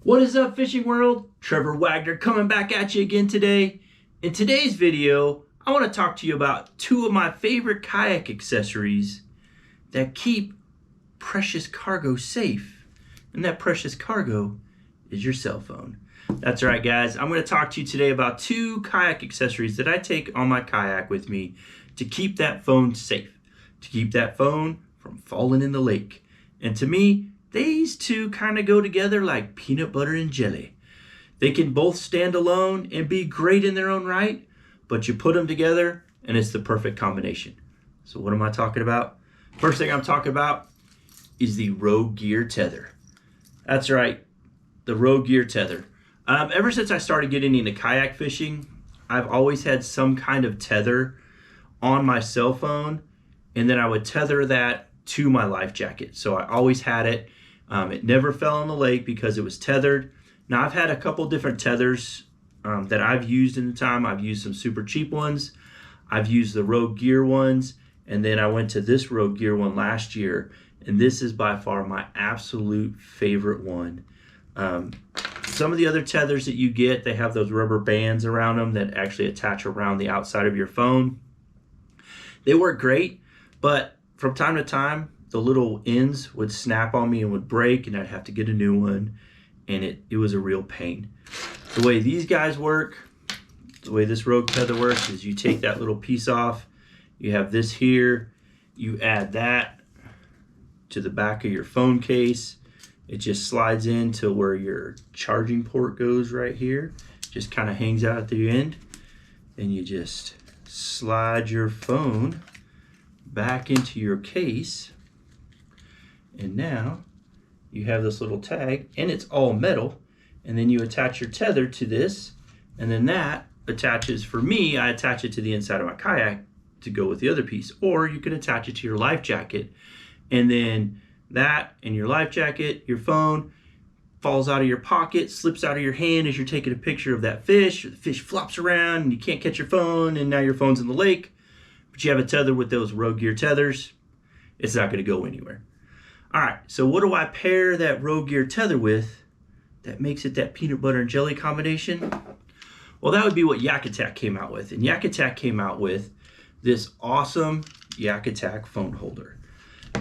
What is up, fishing world? Trevor Wagner coming back at you again today. In today's video, I want to talk to you about two of my favorite kayak accessories that keep precious cargo safe. And that precious cargo is your cell phone. That's right, guys. I'm going to talk to you today about two kayak accessories that I take on my kayak with me to keep that phone safe, to keep that phone from falling in the lake. And to me, these two kind of go together like peanut butter and jelly. They can both stand alone and be great in their own right, but you put them together and it's the perfect combination. So what am I talking about? First thing I'm talking about is the Rogue Tether. That's right, the Rogue Tether. Ever since I started getting into kayak fishing, I've always had some kind of tether on my cell phone, and then I would tether that to my life jacket. So I always had it. It never fell in the lake because it was tethered. Now I've had a couple different tethers that I've used in the time. I've used some super cheap ones. I've used the Rogue Gear ones, and then I went to this Rogue Gear one last year, and this is by far my absolute favorite one. Some of the other tethers that you get, they have those rubber bands around them that actually attach around the outside of your phone. They work great, but from time to time, the little ends would snap on me and would break, and I'd have to get a new one, and it was a real pain. The way these guys work, the way this Rogue Tether works, is you take that little piece off, you have this here, you add that to the back of your phone case. It just slides into where your charging port goes right here. Just kind of hangs out at the end. Then you just slide your phone back into your case. And now you have this little tag, and it's all metal. And then you attach your tether to this, and then that attaches, for me, I attach it to the inside of my kayak to go with the other piece. Or you can attach it to your life jacket, and then that and your life jacket, your phone, falls out of your pocket, slips out of your hand as you're taking a picture of that fish. Or the fish flops around and you can't catch your phone, and now your phone's in the lake. But you have a tether with those Rogue Gear tethers. It's not going to go anywhere. All right, so what do I pair that Rogue Gear tether with that makes it that peanut butter and jelly combination? Well, that would be what YakAttack came out with. And YakAttack came out with this awesome YakAttack phone holder.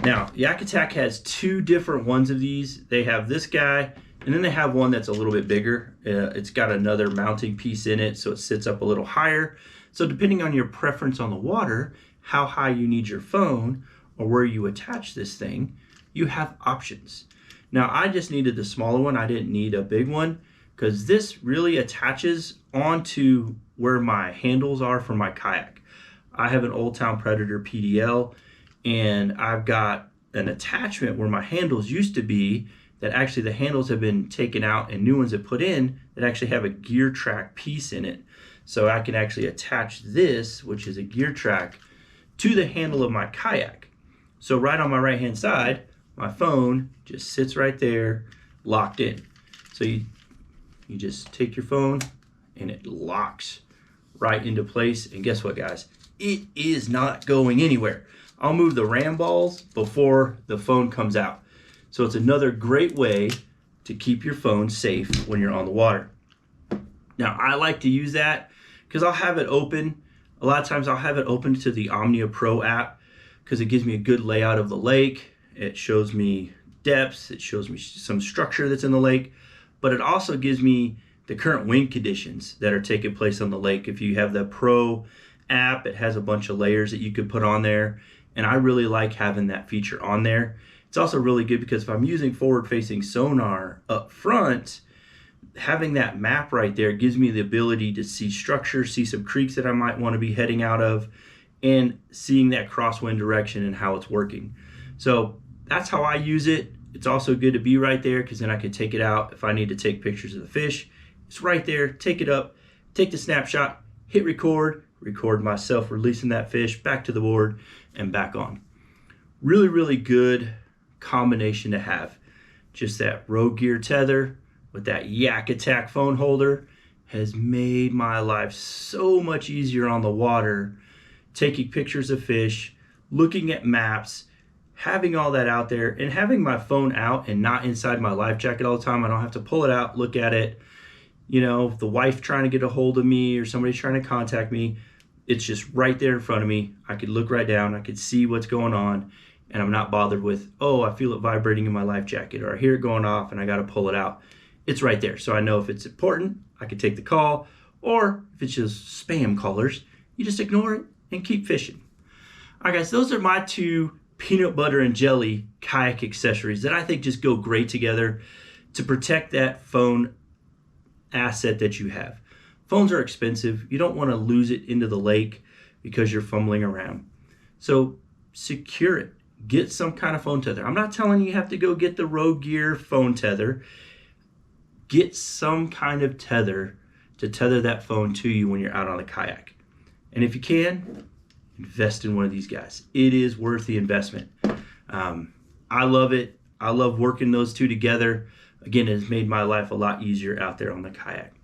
Now, YakAttack has two different ones of these. They have this guy, and then they have one that's a little bit bigger. It's got another mounting piece in it, so it sits up a little higher. So depending on your preference on the water, how high you need your phone, or where you attach this thing, you have options. Now, I just needed the smaller one. I didn't need a big one, because this really attaches onto where my handles are for my kayak. I have an Old Town Predator PDL, and I've got an attachment where my handles used to be that actually the handles have been taken out and new ones have put in that actually have a gear track piece in it. So I can actually attach this, which is a gear track, to the handle of my kayak. So right on my right hand side, my phone just sits right there locked in. So you just take your phone and it locks right into place. And guess what, guys? It is not going anywhere. I'll move the ram balls before the phone comes out. So it's another great way to keep your phone safe when you're on the water. Now, I like to use that because I'll have it open. A lot of times I'll have it open to the Omnia Pro app because it gives me a good layout of the lake. It shows me depths. It shows me some structure that's in the lake. But it also gives me the current wind conditions that are taking place on the lake. If you have the Pro app, it has a bunch of layers that you could put on there. And I really like having that feature on there. It's also really good because if I'm using forward-facing sonar up front, having that map right there gives me the ability to see structure, see some creeks that I might want to be heading out of, and seeing that crosswind direction and how it's working. So that's how I use it. It's also good to be right there because then I can take it out if I need to take pictures of the fish. It's right there, take it up, take the snapshot, hit record, record myself releasing that fish back to the board and back on. Really, really good combination to have. Just that Rogue Gear tether with that YakAttack phone holder has made my life so much easier on the water, taking pictures of fish, looking at maps, having all that out there and having my phone out and not inside my life jacket all the time, I don't have to pull it out, look at it. You know, the wife trying to get a hold of me or somebody trying to contact me, it's just right there in front of me. I could look right down, I could see what's going on, and I'm not bothered with, oh, I feel it vibrating in my life jacket, or I hear it going off and I got to pull it out. It's right there. So I know if it's important, I can take the call, or if it's just spam callers, you just ignore it and keep fishing. All right, guys, those are my two peanut butter and jelly kayak accessories that I think just go great together to protect that phone asset that you have. Phones are expensive. You don't want to lose it into the lake because you're fumbling around. So secure it. Get some kind of phone tether. I'm not telling you have to go get the Rogue Gear phone tether. Get some kind of tether to tether that phone to you when you're out on a kayak. And if you can, invest in one of these guys. It is worth the investment. I love it. I love working those two together. Again, it has made my life a lot easier out there on the kayak.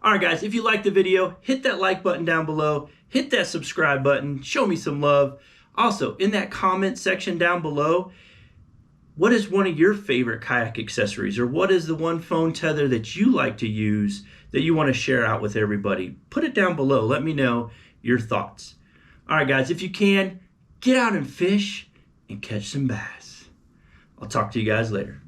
All right, guys, if you liked the video, hit that like button down below. Hit that subscribe button. Show me some love. Also, in that comment section down below, what is one of your favorite kayak accessories, or what is the one phone tether that you like to use that you want to share out with everybody? Put it down below. Let me know your thoughts. All right, guys, if you can, get out and fish and catch some bass. I'll talk to you guys later.